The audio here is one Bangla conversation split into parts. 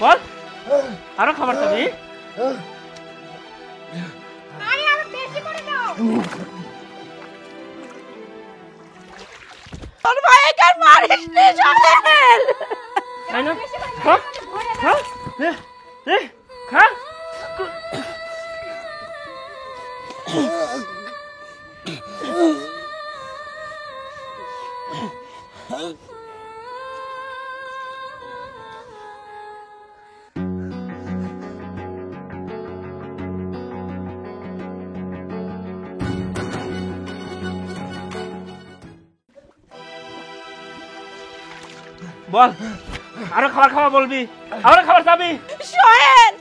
বল আরো খাবার খাবি? আরে আরো বেশি করে দাও। তোর ভাইকে আর মারিস নি সোহেল। তাই না? খা খা খা। বল আরো খাবার খাওয়া বলবি, আরো খাবার খাবি? সোহেল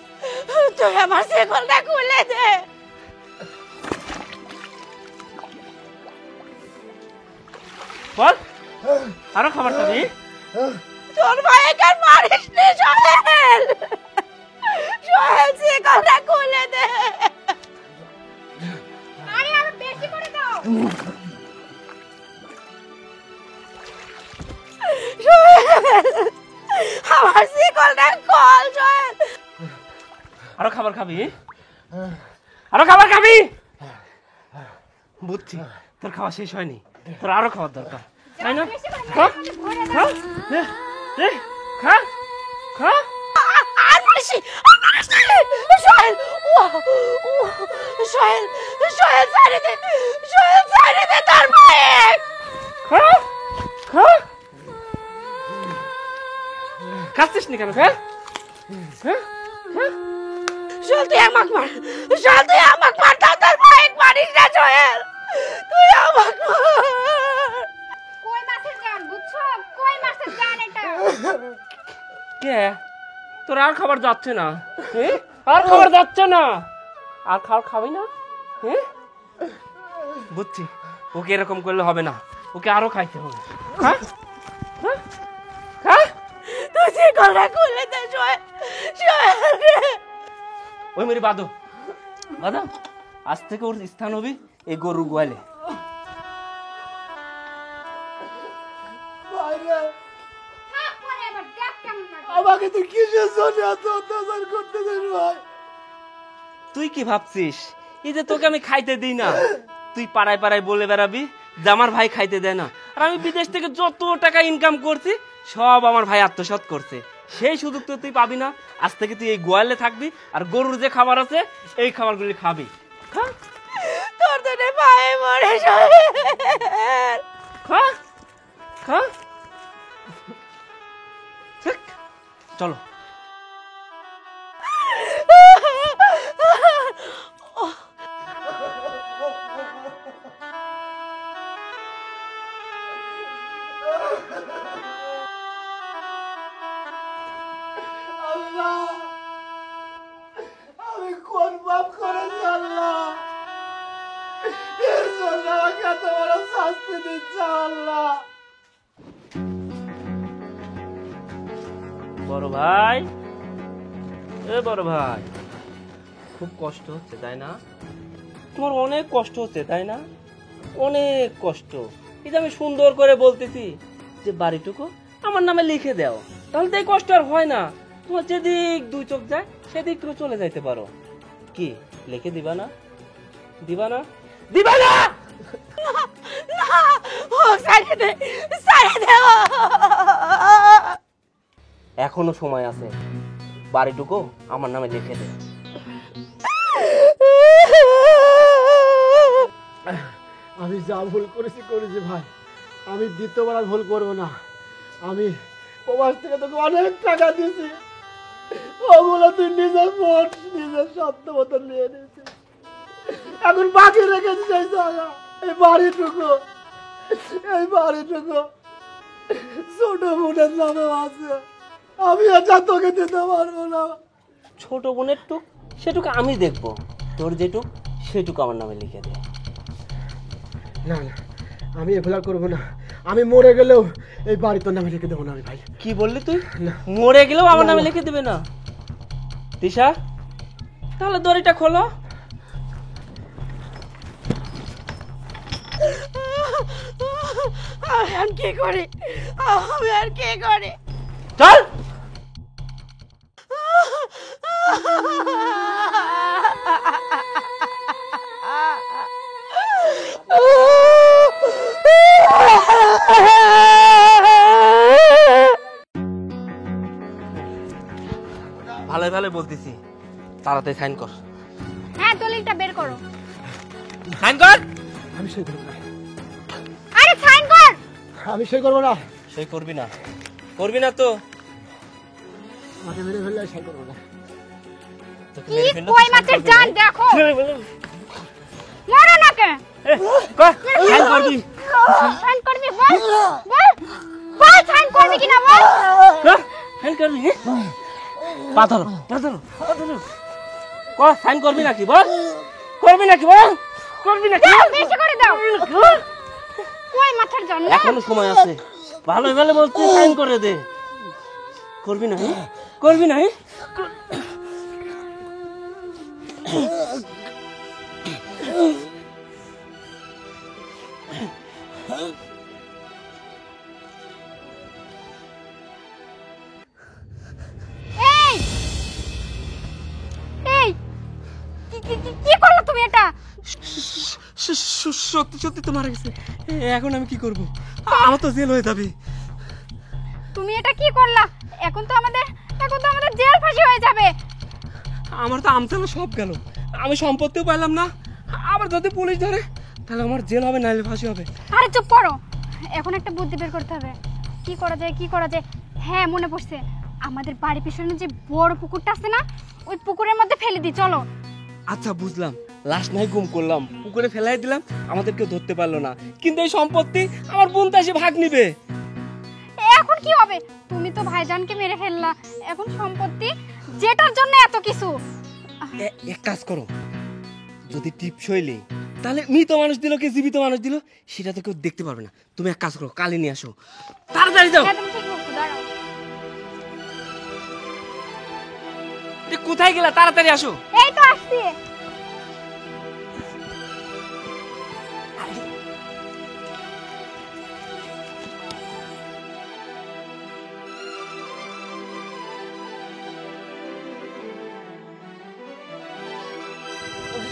তুই আমার শিকলটা খুলে দে। বল আরো খাবার খাবি? তোর ভাইকে আর মারিস নি সোহেল। সোহেল শিকলটা খুলে দে। আরে আরো বেশি করে দাও। আমার শিকলটা খোল সোহেল। আরো খাবার খাবি? আরো খাবার খাবি? বুঝছি তোর খাওয়া শেষ হয়নি, তোর আরো খাওয়ার দরকার, তাই না? খা খা খা খা। আর মারিস সোহেল। সোহেল সোহেল ছাড়ে দে, সোহেল ছাড়ে দে তোর ভাই। খা খা। খাচ্ছিস নি কেন? খা খা খা। সোহেল তুই আমাকে মার, সোহেল তুই আমাকে মার, তোর ভাই মারিস না সোহেল, তুই আমাকে মার। কই মাছের জান, বুঝছো? কই মাছের জান এটা। কে তোর আর খাবার যাচ্ছে না? আর খাবার যাচ্ছে না? আর খাবার খাবি না? বুঝছি ওকে এরকম করলে হবে না, ওকে আরো খাইতে হবে। খা খা খা। তুই শিকলটা খুলে দে সোহেল। সোহেল রে। ওই মেরে বাদো বাদা, আজ থেকে ওর স্থান হবে এই গরুর গোয়ালে। থাক পরে এবার দেখ কেমন লাগে। আমাকে তুই কিসের জন্য এত অত্যাচার করতেছিস ভাই? তুই কি ভাবছিস এই যে তোকে আমি খাইতে দিই না, তুই পাড়ায় পাড়ায় বলে বেড়াবি যে আমার ভাই খাইতে দেয় না, আর আমি বিদেশ থেকে যত টাকা ইনকাম করছি সব আমার ভাই আত্মসাৎ করছে, সেই সুযোগ তো তুই পাবি না। আজ থেকে তুই এই গোয়ালে থাকবি আর গরুর যে খাবার আছে এই খাবারগুলি খাবি। খা তোর জন্য ভাই মরে সোহেল। খা খা। ঠিক, চলো। আল্লাহ, আমি কোন পাপ করেছি আল্লাহ? এর জন্য আমাকে এত বড় শাস্তি দিচ্ছে আল্লাহ। বড় ভাই, এ বড় ভাই, খুব কষ্ট হচ্ছে তাই না? তোমার অনেক কষ্ট হচ্ছে তাই না? অনেক কষ্ট। এই যে আমি সুন্দর করে বলতেছি যে বাড়িটুকু আমার নামে লিখে দাও, তাহলে তো এই কষ্ট আর হয় না। তোমার যেদিক দুই চোখ যায় সেদিক তুমি চলে যাইতে পারো। কি লিখে দিবা না? দিবা না? দিবা না? না, ও ছাড়ে দে, ছাড়ে দে। এখনো সময় আছে, বাড়িটুকু আমার নামে লিখে দে। আমি যা ভুল করেছি করেছি ভাই, আমি দ্বিতীয়বার আর ভুল করবো না। আমি প্রবাস থেকে তোকে অনেক টাকা দিয়েছি, ওগুলো তুই নিজের মন নিজের শব্দ মতন নিয়ে নিয়েছিস। এখন বাকি রেখেছিস এই জায়গা, এই বাড়িটুকু, এই বাড়িটুকু ছোট বোনের নামেও আছে। আমি এটা তোকে দিতে পারবো না। ছোট বোনের টুক সেটুকু আমি দেখবো, তোর যেটুক সেটুকু আমার নামে লিখে দে। না না, আমি এগুলো আর করবো না। আমি মরে গেলেও এই বাড়ি তোর নামে লিখে দেবো না আমি ভাই। কি বললি তুই? না। মরে গেলেও আমার না, নামে না। লিখে দিবে না? তিশা, তাহলে দড়িটা খোলো। আমি আর কি করি, আমি আর কি করি? চল। ভালো ভালো বলতেছি, তাড়াতাড়ি সাইন কর। হ্যাঁ, দলিলটা বের করো। সাইন কর। আমি সই করবো না, আরে সাইন কর। আমি সই করবো না। সই করবি না? করবি না তো আমাকে মেরে ফেললে সই করবো না। তোকে কি মেরে ফেললে কই মাছের জান দেখো। মরো না কে? সাইন করবি? সাইন করবি বল, বল, বল সাইন করবি কিনা বল। সাইন করবি? পাথর পাথর পাথর ক সাইন করবি নাকি বল? করবি নাকি বল? করবি নাকি? দাও, বেশি করে দাও। কই মাছের জান না? এখনো সময় আছে, ভালো ভালো বলতে সাইন করে দে। করবি না? করবি না? এই এই কি করলো তুমি এটা? সত্যি সত্যি তো মারা গেছে। এখন আমি কি করব? আমার তো জেল হয়ে যাবে। তুমি এটা কি করলা? এখন তো আমাদের জেল ফাঁসি হয়ে যাবে। আমার তো আমতলা সব গেল, আমি সম্পত্তিও পাইলাম না। আবার যদি পুলিশ ধরে তাহলে আমার জেল হবে, নাইলে ফাঁসি হবে। আরে চুপ করো, এখন একটা বুদ্ধি বের করতে হবে। কি করা যায়, কি করা যায়? হ্যাঁ, মনে পড়ছে, আমাদের বাড়ির পিছনে যে বড় পুকুরটা আছে না, ওই পুকুরের মধ্যে ফেলে দিই, চলো। আচ্ছা বুঝলাম, লাশ নাই গুম করলাম, পুকুরে ফেলাই দিলাম, আমাদের কেউ ধরতে পারলো না, কিন্তু এই সম্পত্তি আমার বোন তো এসে ভাগ নিবে। এখন কি হবে? তুমি তো ভাইজানকে মেরে ফেললা, এখন সম্পত্তি যেটার জন্য এত কিছু। এক কাজ করো, যদি টিপ সইলে তাহলে মৃত মানুষ দিল কি জীবিত মানুষ দিল সেটা তো কেউ দেখতে পারবে না। তুমি এক কাজ করো, কালি নিয়ে আসো, তাড়াতাড়ি যাও। হ্যাঁ, তুমি ঠিক বলছো, দাঁড়াও। কোথায় গেলা? তাড়াতাড়ি আসো। এই তো আসছি।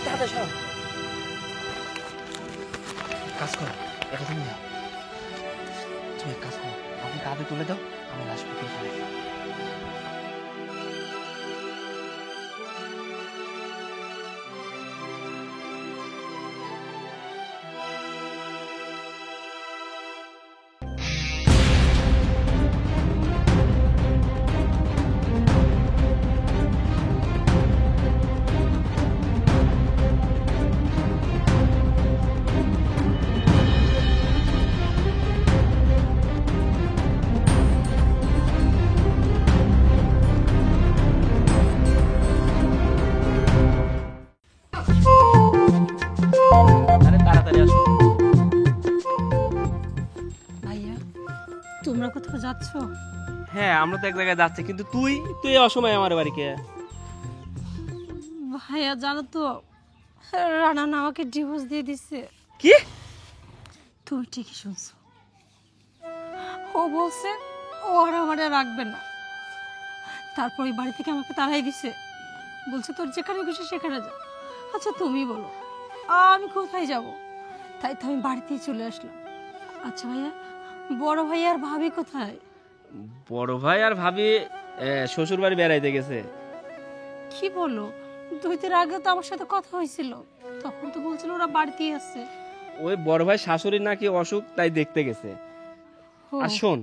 তাড়াতাড়ি সরো। কাজ করো, এটা তুমি নাও। তুমি এক কাজ করো, আপনি কাঁধে তুলে দাও, আমি লাশ পুকুরে ফেলে দিই। আরে তাড়াতাড়ি আসো। ভাইয়া, তোমরা কোথাও যাচ্ছ? হ্যাঁ, আমরা তো এক জায়গায় যাচ্ছি, কিন্তু তুই অসময় আমার বাড়িকে। ভাইয়া জানো তো, রানা না আমাকে ডিভোর্স দিয়ে দিচ্ছে। কি? তুমি ঠিকই শুনছো, ও বলছে ও আর আমারে রাখবে না। তারপর এই বাড়ি থেকে আমাকে তাড়াই দিছে, বলছে তোর যেখানে খুশি সেখানে যা। আচ্ছা তুমি বলো আমি কোথায় যাব? তাই তো আমি বাড়িতেই চলে আসলাম। আচ্ছা ভাইয়া, বড় ভাই আর ভাবি কোথায়? বড় ভাই আর ভাবি শ্বশুর বাড়ি বেড়াইতে গেছে। কি বলো? 2 দিন আগে তো আমার সাথে কথা হয়েছিল, তখন তো বলছিল ওরা বাড়িতেই আছে। ওই বড় ভাই শাশুড়ি নাকি অসুখ, তাই দেখতে গেছে। ও, আর শোন,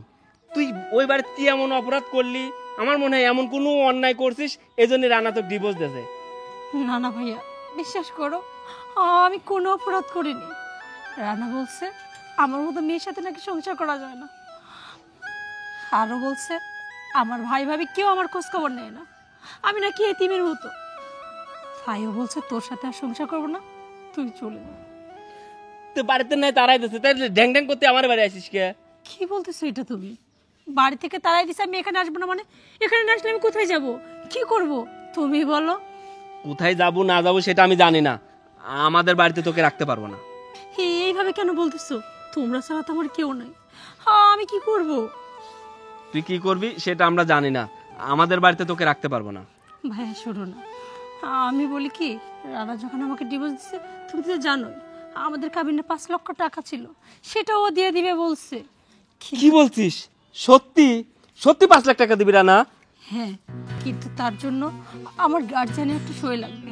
তুই ওই বাড়িতে কি এমন অপরাধ করলি? আমার মনে হয় এমন কোনো অন্যায় করছিস, এজন্য রানা তো ডিভোর্স দিয়েছে। না না ভাইয়া, বিশ্বাস করো আমি কোনো অপরাধ করিনি। রানা বলছে আমার মতো মেয়ের সাথে নাকি সংসার করা যায় না। আরো বলছে আমার ভাই ভাবি কেউ আমার খোঁজ খবর নেয় না, আমি নাকি এতিমের মতো। ভাইও বলছে তোর সাথে আর সংসার করবো না, তুই চলে যা। তো বাড়িতে নাই তারাই দিচ্ছে, তাই ড্যাং ড্যাং করতে আমার বাড়ি আসিস কে? কি বলতেছো এটা তুমি? বাড়ি থেকে তারাই দিছে, আমি এখানে আসবো না মানে? এখানে না আসলে আমি কোথায় যাব, কি করব তুমি বলো? কোথায় যাব না যাব সেটা আমি জানি না, আমাদের বাড়িতে তোকে রাখতে পারবো না। এইভাবে কেন বলতেছো? তোমরা ছাড়া তো আমার কেউ নাই, আমি কি করব? তুই কি করবি সেটা আমরা জানি না, আমাদের বাড়িতে তোকে রাখতে পারবো না। ভাইয়া শোনো না, আমি বলি কি, রানা যখন আমাকে ডিভোর্স দিচ্ছে তুমি তো জানোই আমাদের কাবিনে 5 লক্ষ টাকা ছিল, সেটাও ও দিয়ে দিবে বলছে। কি বলছিস? সত্যি সত্যি 5 লাখ টাকা দিবি রানা? হ্যাঁ, কিন্তু তার জন্য আমার গার্জিয়ানের একটা সই লাগবে।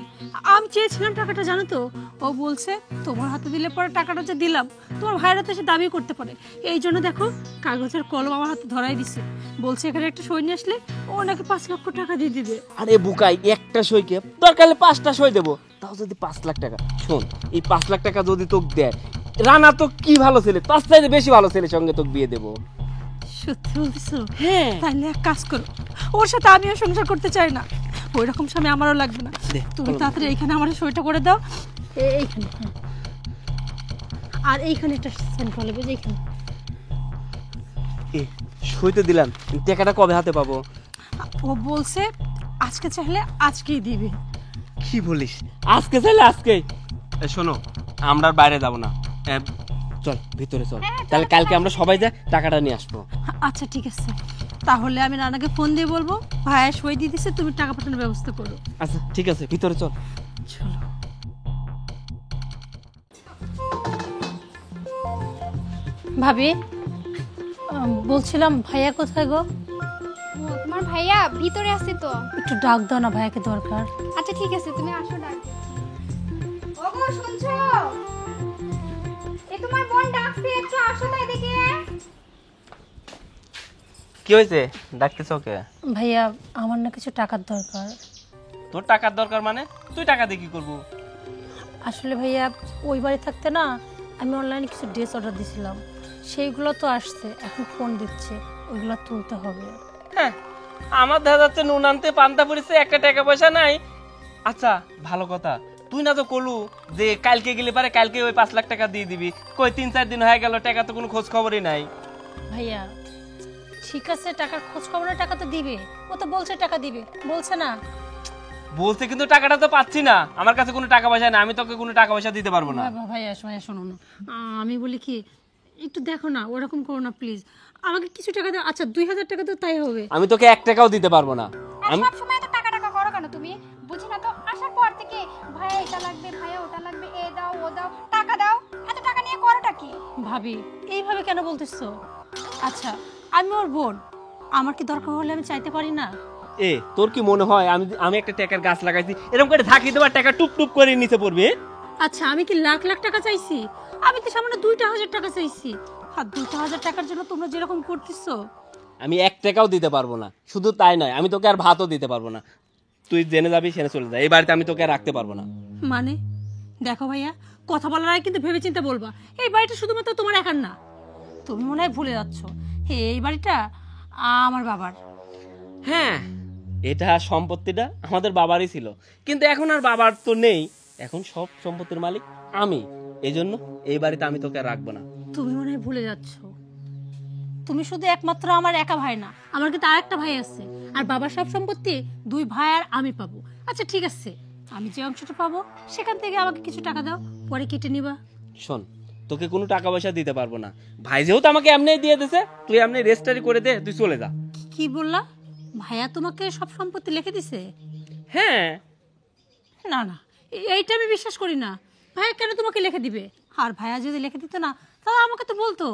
আমি চেয়েছিলাম টাকাটা, জানো তো, ও বলছে তোমার হাতে দিলে পরে টাকাটা যে দিলাম তোমার ভাইয়ের হাতে সে দাবি করতে পারে। এই জন্য দেখো কাগজের কলম আমার হাতে ধরাই দিছে, বলছে এখানে একটা সই নিয়ে আসলে ও নাকি 5 লক্ষ টাকা দিয়ে দিবে। আরে বুকাই, একটা সইকে দরকার হলে 5টা সই দেবো, তাও যদি 5 লাখ টাকা। শোন, এই 5 লাখ টাকা যদি তোকে দেয়, রানা তো কি ভালো ছেলে, তার চাইতে বেশি ভালো ছেলের সঙ্গে তোকে বিয়ে দেবো। সত্যি বলছো? হ্যাঁ। তাহলে এক কাজ করো, ওর সাথে আমিও সংসার করতে চাই না, ওই রকম স্বামী আমারও লাগবে না। দে, তুমি কলম। তাড়াতাড়ি এইখানে আমার সইটা করে দাও, এইখানে, হ্যাঁ। আর এইখানে একটা সাইন করে নেবে, এইখানে। সই তো দিলাম, টাকাটা কবে হাতে পাবো? ও বলছে আজকে চাইলে আজকেই দিবে। কি বলিস? আজকে চাইলে আজকে? শোনো, আমরা আর বাইরে যাব না, চল ভিতরে চল, তাহলে কালকে আমরা সবাই যাই টাকাটা নিয়ে আসবো। আচ্ছা ঠিক আছে, তাহলে আমি রানাকে ফোন দিয়ে বলবো ভাইয়া সই দিয়ে দিছে, তুমি টাকা পাঠানোর ব্যবস্থা করো। আচ্ছা ঠিক আছে, ভিতরে চল। চলো। ভাবি, বলছিলাম ভাইয়া কোথায় গো? ও, তোমার ভাইয়া ভিতরে আছে তো। একটু ডাক দাও না, ভাইয়াকে দরকার। আচ্ছা ঠিক আছে, তুমি আসো ডাক। ওগো শুনছো? এ তোমার বোন ডাকছে, একটু আসো তো এদিকে। কি হয়েছে, ডাকতেছ ওকে? ভাইয়া আমার না কিছু টাকার দরকার। তোর টাকার দরকার মানে? তুই টাকা দিয়ে কি করবো? আসলে ভাইয়া ওই বাড়ি থাকতে না আমি অনলাইনে কিছু ড্রেস অর্ডার দিয়েছিলাম, সেইগুলো তো আসছে, এখন ফোন দিচ্ছে, ওইগুলো তুলতে হবে। হ্যাঁ, আমার দেখা যাচ্ছে নুন আনতে পান্তা পড়েছে, একটা টাকা পয়সা নাই। আচ্ছা ভালো কথা, তুই না তো কলু যে কালকে গেলে পারে কালকে ওই 5 লাখ টাকা দিয়ে দিবি, কই 3-4 দিন হয়ে গেল, টাকা তো কোনো খোঁজ খবরই নাই। ভাইয়া ঠিক আছে, টাকার খোঁজ খবরের টাকা তো দিবে, ও তো বলছে টাকা দিবে, বলছে না? বলছে, কিন্তু টাকাটা তো পাচ্ছি না, আমার কাছে কোনো টাকা পয়সা নাই, আমি তোকে কোনো টাকা পয়সা দিতে পারবো না। ভাইয়া শোনো না, আমি বলি কি, একটু দেখো না, ওরকম করো না প্লিজ, আমাকে কিছু টাকা দাও। আচ্ছা 2000 টাকা তো তাই হবে। আমি তোকে 1 টাকাও দিতে পারবো না। আর সব সময় তো টাকা টাকা করো কেন তুমি? বুঝি না তো, আসার পর থেকে ভাইয়া এটা লাগবে, ভাইয়া ওটা লাগবে, এ দাও ও দাও, টাকা দাও, এত টাকা নিয়ে করোটা কি? ভাবি এইভাবে কেন বলতেছো? আচ্ছা আমি ওর বোন, আমার কি দরকার হলে আমি চাইতে পারি না? তোর কি মনে হয় আমি একটা টাকার গাছ লাগাইছি, এরকম করে ঝাঁকি দেওয়ার টাকা টুপ টুপ করে নিচে পড়বে? আচ্ছা আমি কি লাখ লাখ টাকা চাইছি? আমি তো সামান্য 2,000 টাকা চাইছি, আর 2,000 টাকার জন্য তোমরা যেরকম করতেছো। আমি 1 টাকাও দিতে পারবো না, শুধু তাই নয়, আমি তোকে আর ভাতও দিতে পারবো না। তুই জেনে যাবি, সেনে চলে যা, এই বাড়িতে আমি তোকে আর রাখতে পারবো না। মানে দেখো ভাইয়া, কথা বলার আগে কিন্তু ভেবে চিন্তে বলবা, এই বাড়িটা শুধুমাত্র তোমার একার না, তুমি মনে হয় ভুলে যাচ্ছ এই বাড়িটা আমার বাবার। হ্যাঁ, এটা সম্পত্তিটা আমাদের বাবারই ছিল, কিন্তু এখন আর বাবার তো নেই, এখন সব সম্পত্তির মালিক আমি, এই জন্য এই বাড়িতে আমি তোকে আর রাখবো না। তুমি মনে হয় ভুলে যাচ্ছ, তুমি শুধু একমাত্র আমার একা ভাই না, আমার কিন্তু আরেকটা ভাই আছে, আর বাবার সব সম্পত্তি 2 ভাই আর আমি পাবো। আচ্ছা ঠিক আছে, আমি যে অংশটা পাবো সেখান থেকে আমাকে কিছু টাকা দাও, পরে কেটে নিবা। শোন, তোকে কোনো টাকা পয়সা দিতে পারবো না, ভাই যেহেতু আমাকে এমনি দিয়ে দিয়েছে, তুই এমনি রেজিস্ট্রি করে দে, তুই চলে যা। কি বললা? ভাইয়া তোমাকে সব সম্পত্তি লিখে দিছে? হ্যাঁ। না না, এইটা আমি বিশ্বাস করি না। ভাইয়া কেন তোমাকে লিখে দিবে? আর ভাইয়া যদি লিখে দিত না তাহলে আমাকে তো বলতো।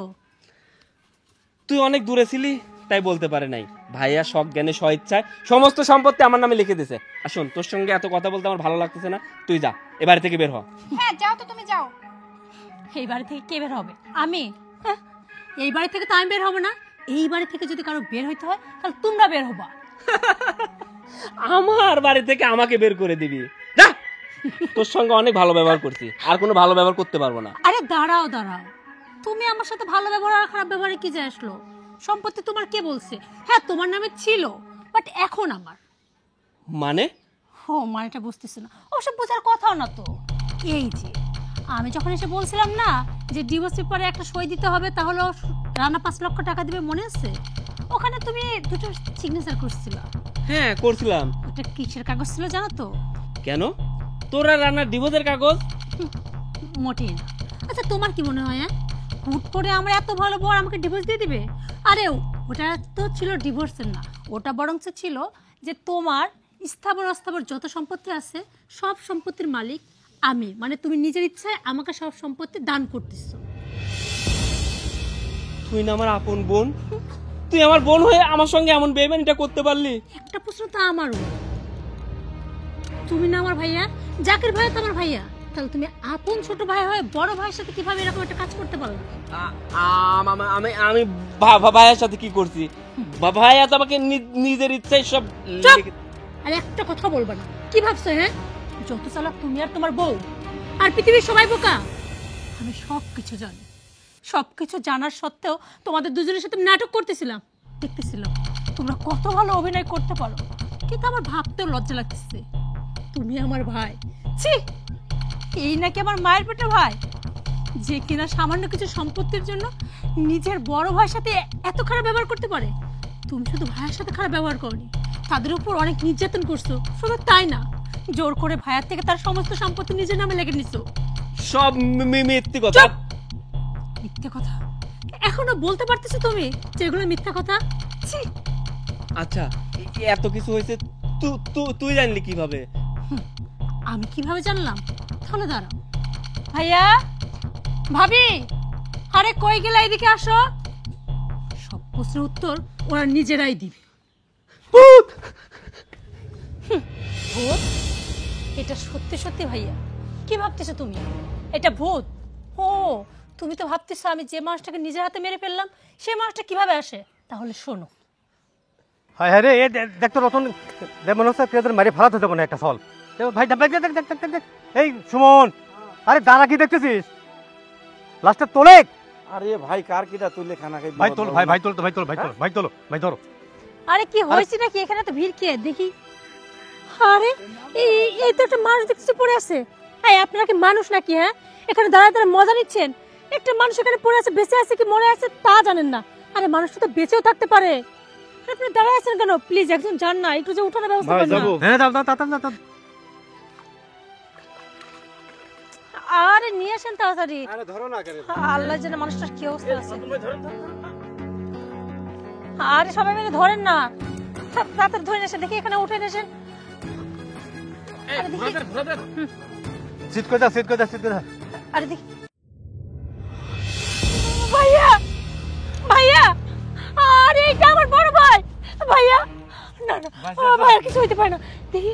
তুই অনেক দূরে ছিলি তাই বলতে পারে নাই, ভাইয়া সব জ্ঞানে স্বইচ্ছায় সমস্ত সম্পত্তি আমার নামে লিখে দিয়েছে। আর শোন, তোর সঙ্গে এত কথা বলতে আমার ভালো লাগতেছে না, তুই যা, এ বাড়ি থেকে বের হ। হ্যাঁ যাও তো, তুমি যাও। এই বাড়ি থেকে কে বের হবে? আমি? হ্যাঁ, এই বাড়ি থেকে তো আমি বের হব না, এই বাড়ি থেকে যদি কারো বের হইতে হয় তাহলে তোমরা বের হবা। আমার বাড়ি থেকে আমাকে বের করে দিবি? যা, তোর সঙ্গে অনেক ভালো ব্যবহার করছি, আর কোনো ভালো ব্যবহার করতে পারবো না। আরে দাঁড়াও, তুমি আমার সাথে ভালো ব্যবহার আর খারাপ ব্যবহারে কি যায় আসলো? সম্পত্তি তোমার কে বলছে? হ্যাঁ তোমার নামে ছিল, বাট এখন আমার। মানে? ও মানেটা বুঝতেছে না, ওসব বোঝার কথাও না তো। এই যে আমি যখন এসে বলছিলাম না যে ডিভোর্স পেপারে একটা সই দিতে হবে, তাহলে রানা 5 লক্ষ টাকা দিবে, মনে আছে? ওখানে তুমি 2টো সিগনেচার করছিলা। হ্যাঁ করছিলাম। ওটা কিসের কাগজ ছিল জানো তো? কেন? তোরা রান্নার ডিভোর্সের কাগজ? মোটেই না। আচ্ছা তোমার কি মনে হয়, হুট করে আমরা এত ভালো বর আমাকে ডিভোর্স দিয়ে দিবে? আরে ওটা তো ছিল ডিভোর্সের না, ওটা বরং ছিল যে তোমার স্থাবর অস্থাবর যত সম্পত্তি আছে সব সম্পত্তির মালিক আমি, মানে তুমি নিজের ইচ্ছায় আমাকে সব সম্পত্তি দান করতেছো। তুই না আমার আপন বোন, তুই আমার বোন হয়ে আমার সঙ্গে এমন বেইমানিটা করতে পারলি? একটা প্রশ্ন তো আমারও, তুমি না আমার ভাইয়া, জাকির ভাই তো আমার ভাইয়া, তাহলে তুমি আপন ছোট ভাই হয়ে বড় ভাইয়ের সাথে কিভাবে এরকম একটা কাজ করতে পারো? আমি আমি ভাইয়ের সাথে কি করছি? ভাইয়া তো আমাকে নিজের ইচ্ছায় সব আর একটা কথা বলবা না, কি ভাবছো? হ্যাঁ, যত চালাক তুমি আর তোমার বউ, আর পৃথিবীর সবাই বোকা। আমি সব কিছু জানি, সবকিছু জানার সত্ত্বেও তোমাদের দুজনের সাথে নাটক করতেছিলাম, দেখতেছিলাম তোমরা কত ভালো অভিনয় করতে পারো, কিন্তু আমার ভাবতেও লজ্জা লাগতেছে তুমি আমার ভাই। ছি, এই নাকি আমার মায়ের পেটে ভাই, যে কিনা সামান্য কিছু সম্পত্তির জন্য নিজের বড় ভাইয়ের সাথে এত খারাপ ব্যবহার করতে পারে। তুমি শুধু ভাইয়ের সাথে খারাপ ব্যবহার করনি, তাদের উপর অনেক নির্যাতন করছো। শুধু তাই না, জোর করে ভাইয়ের থেকে তার সমস্ত সম্পত্তি নিজের নামে লেগে নিছো। সব মিথ্যে কথা। মিথ্যে কথা এখনো বলতে পারতেছো তুমি যেগুলো মিথ্যা কথা? ছি। আচ্ছা, এত কিছু হয়েছে তুই জানলি কিভাবে? আমি কিভাবে জানলাম? তাহলে দাঁড়াও। ভাইয়া, ভাবি, আরে কই গেলা, এদিকে আসো। সব প্রশ্নের উত্তর ওরা নিজেরাই দিবে। ভূত? এটা সত্যি সত্যি ভাইয়া? কি ভাবতেছো তুমি? এটা ভূত? ও, তুমি তো ভাবতেছো আমি যে মানুষটাকে নিজের হাতে মেরে ফেললাম সেই মানুষটা কিভাবে আসে। তাহলে শোনো। হ্যাঁ হ্যাঁ রে, দেখ তো রতন, মনে হচ্ছে পেঁয়াজের মারি ফালাতে দেবো না একটা ফল। ভাই দেখ দেখ দেখ দেখ দেখ, এই সুমন, আরে দাঁড়া, কি দেখতেছিস? লাস্টে তোলে। আরে ভাই, কার কিটা তুললে খানা খাই? ভাই তোল, ভাই তোল, ভাই তোল, ভাই তোল, ভাই তোলো, ভাই ধরো। আরে কি হয়েছে নাকি? এখানে তো ভিড় কে দেখি। আরে এই তো একটা মানুষ দেখতেছি পড়ে আছে। এই আপনারা কি মানুষ নাকি? হ্যাঁ, এখানে দাঁড়ায় দাঁড়ায় মজা নিচ্ছেন? একটা মানুষ এখানে পড়ে আছে, বেঁচে আছে কি মরে আছে তা জানেন না। আরে মানুষটা তো বেঁচেও থাকতে পারে। আপনি দাঁড়ায় আছেন কেন? প্লিজ একজন যান না, একটু যে উঠানোর ব্যবস্থা করেন না। হ্যাঁ দাও দাও দাও দাও। আরে নিয়ে আসেন তাড়াতাড়ি। আরে ধরো না করে। আল্লাহ জানে মানুষটার কি অবস্থা আছে। আরে সবাই মিলে ধরেন না, তাড়াতাড়ি ধরে এসে দেখি, এখানে উঠে এসেন। আরে দেখি, সিট করে দাও, সিট করে দাও, সিট করে দাও। আরে দেখি। ভাইয়া, ভাইয়া, আরে এটা আমার বড় ভাই। ভাইয়া, না না, ভাইয়া কিছু হইতে পারে না। দেখি,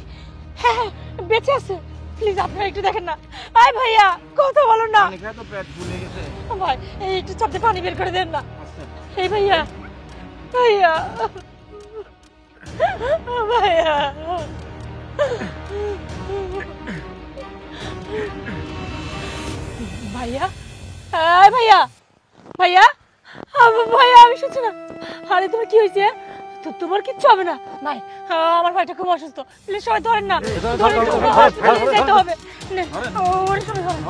হ্যাঁ হ্যাঁ বেঁচে আছে। প্লিজ আপনারা একটু দেখেন না। আয় ভাইয়া, কথা বলো না। অনেক তো পেট ফুলে গেছে। ভাই এই একটু চাপতে পানি বের করে দেন না। এই ভাইয়া, ভাইয়া, ভাইয়া, ভাইয়া, এই ভাইয়া, ভাইয়া, ভাইয়া আমি শুনছি না। আরে তোমার কি হয়েছে? তোমার কিচ্ছু হবে না ভাই, আমার ভাইটা খুব অসুস্থ। প্লিজ সবাই ধরেন না, ধরেন, হসপিটালে যেতে হবে। ওরে সবাই ধরেন,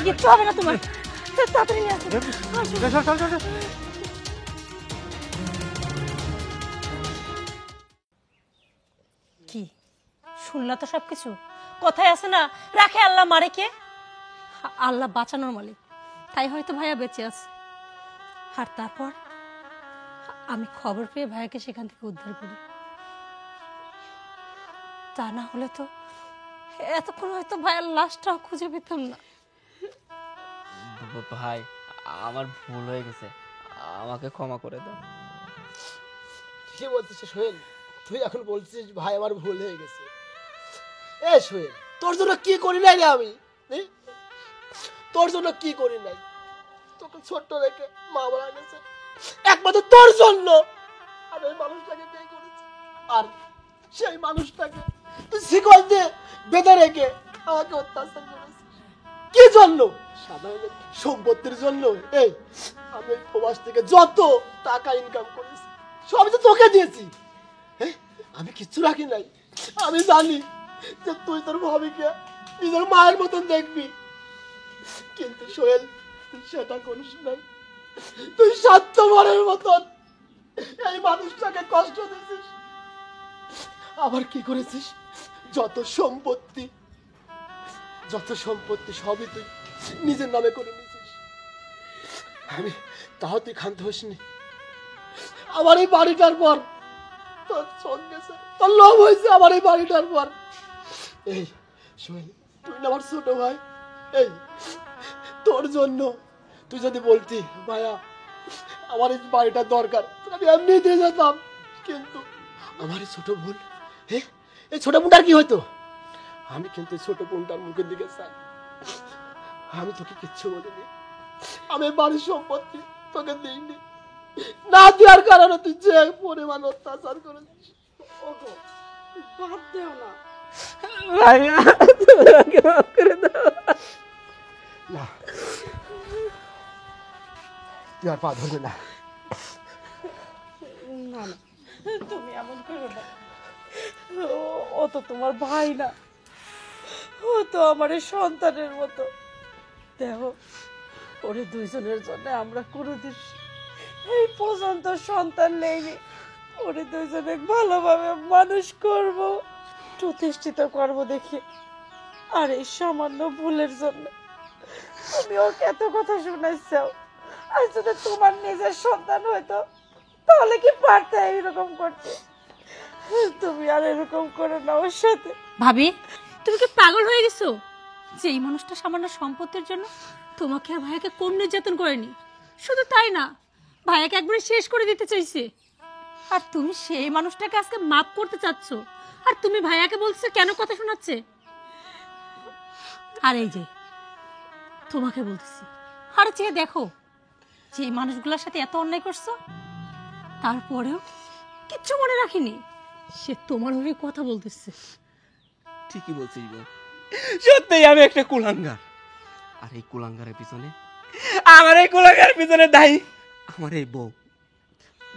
কিচ্ছু হবে না তোমার, তাড়াতাড়ি নিয়ে আসো। কি শুনলা তো সবকিছু? কথায় আছে না, রাখে আল্লাহ মারে কে? আল্লাহ বাঁচানোর মালিক, তাই হয়তো ভাইয়া বেঁচে আছে। আর তারপর আমি খবর পেয়ে ভাইয়াকে সেখান থেকে উদ্ধার করি। তা না হলে তো এতক্ষণ হয়তো ভাইয়ের লাশটাও খুঁজে পেতাম না। ভাই, আমার ভুল হয়ে গেছে, আমাকে ক্ষমা করে দাও। কি বলছিস সোহেল? তুই এখন বলছিস ভাই আমার ভুল হয়ে গেছে? এ সোহেল, তোর জন্য কি করি নাই রে আমি? তোর জন্য কি করি নাই? তোকে ছোট্ট রেখে মা মারা গেছে, একমাত্র তোর জন্য আমি ওই মানুষটাকে বিয়ে করেছি। আর সেই মানুষটাকে তুই শিকল দিয়ে বেঁধে রেখে আমাকে অত্যাচার করেছিস। কি জন্য? সাধারণ সম্পত্তির জন্য। এই আমি প্রবাস থেকে যত টাকা ইনকাম করেছি সবই তো তোকে দিয়েছি। আমি কিচ্ছু রাখি নাই। আমি জানি যে তুই তোর ভাবিকে নিজের মায়ের মতন দেখবি, কিন্তু সোহেল তুই সেটা করিস নাই। তুই স্বার্থপরের মতন এই মানুষটাকে কষ্ট দিয়েছিস। আবার কি করেছিস? যত সম্পত্তি সবই তুই নিজের নামে করে নিয়েছিস। আমি তাও তুই ক্ষান্ত হসনি। আমার এই বাড়িটার পর তোর সঙ্গে তোর লোভ হয়েছে আমার এই বাড়িটার পর। এই সোহেল, তুই না আমার ছোট ভাই, এই তোর জন্য তুই যদি বলতি ভাইয়া আমার এই বাড়িটার দরকার, আমি এমনি দিয়ে যেতাম। কিন্তু আমার এই ছোট বোন, এই ছোট বোনটার কি হয়তো? আমি কিন্তু ছোট বোনটার মুখের দিকে চাই। আমি তোকে কিচ্ছু বলিনি, আমি বাড়ির সম্পত্তি তোকে দিইনি, না দেওয়ার কারণে তুই যে পরিমাণ অত্যাচার করেছিস। ওগো, বাদ দেও না। ভাইয়া তুমি আমাকে মাফ করে দাও। না, তুই আর পা ধরবি না। না না, তুমি এমন করো না। ও তো তোমার ভাই না, ও তো আমার সন্তানের মতো। দেখো, ওরে দুইজনের জন্য আমরা কোনোদিন এই পর্যন্ত সন্তান নেইনি। ওরে দুইজনে ভালোভাবে মানুষ করব, প্রতিষ্ঠিত করব দেখি। আর এই সামান্য ভুলের জন্য তুমি ওকে এত কথা শোনাইছাও। আর যদি তোমার নিজের সন্তান হইতো তাহলে কি পারতে এরকম করতে? তুমি আর এরকম করে না ওর সাথে। ভাবি, তুমি কি পাগল হয়ে গেছো? যে এই মানুষটা সামান্য সম্পত্তির জন্য তোমাকে আর ভাইয়াকে কোন নির্যাতন করেনি। শুধু তাই না, ভাইয়াকে একবারে শেষ করে দিতে চাইছে। আর তুমি সেই মানুষটাকে আজকে মাফ করতে চাচ্ছ, আর তুমি ভাইয়াকে বলছো কেন কথা শোনাচ্ছে। আর এই যে তোমাকে বলতেছি, আর চেয়ে দেখো যে মানুষগুলোর সাথে এত অন্যায় করছো, তারপরেও কিচ্ছু মনে রাখিনি। সে তোমার হয়ে কথা বলতেছে। ঠিকই বলছিস বউ, সত্যিই আমি একটা কুলাঙ্গার। আর এই কুলাঙ্গারের পিছনে, আমার এই কুলাঙ্গারের পিছনে দায়ী আমার এই বউ।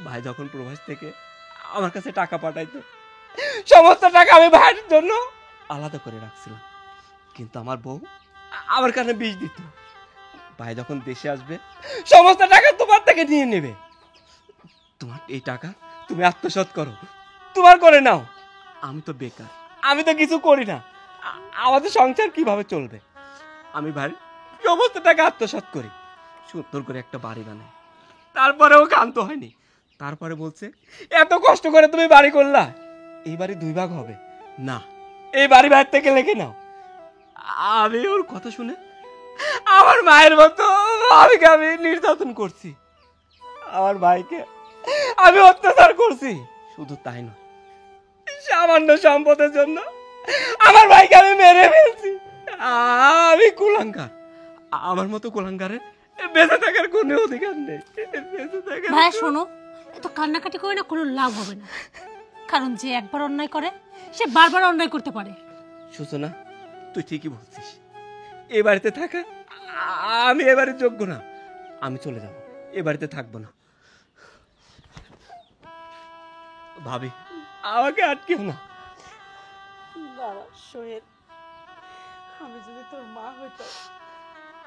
ভাই যখন প্রবাস থেকে আমার কাছে টাকা পাঠাইতো, সমস্ত টাকা আমি ভাইয়ের জন্য আলাদা করে রাখছিলাম। কিন্তু আমার বউ আমার কাছে বিষ দিত, ভাই যখন দেশে আসবে সমস্ত টাকা তোমার থেকে নিয়ে নেবে। তোমার এই টাকা তুমি আত্মসাৎ করো, তোমার করে নাও। আমি তো বেকার, আমি তো কিছু করি না, আমাদের সংসার কিভাবে চলবে? আমি ভাই সমস্ত টাকা আত্মসাৎ করি, সুন্দর করে একটা বাড়ি বানাই। তারপরেও ক্ষান্ত হয়নি। তারপরে বলছে এত কষ্ট করে তুমি বাড়ি করলা, এই বাড়ি 2 ভাগ হবে না, এই বাড়ি বাইরে থেকে লেখে নাও। আমি ওর কথা শুনে আমার মায়ের মতো আমি নির্যাতন করছি, আমার ভাইকে আমি অত্যাচার করছি। শুধু তাই নয়, সামান্য সম্পদের জন্য আমার ভাইকে আমি মেরে ফেলছি। আমি কুলাঙ্গার, আমার মতো কুলাঙ্গারের বেঁচে থাকার কোনো অধিকার নেই। ভাই শোনো, এত কান্নাকাটি করে না কোনো লাভ হবে না। কারণ যে একবার অন্যায় করে সে বারবার অন্যায় করতে পারে। সূচনা, তুই ঠিকই বলছিস, এ বাড়িতে থাকা আমি এ বাড়ির যোগ্য না। আমি চলে যাব, এ বাড়িতে থাকবো না। ভাবি, আমাকে আটকেও না। দাঁড়া সোহেল, আমি যদি তোর মা হইতাম,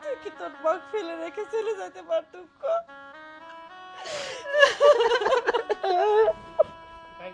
তুই কি তোর মা ফেলে রেখে চলে যেতে পারতুম? ভাই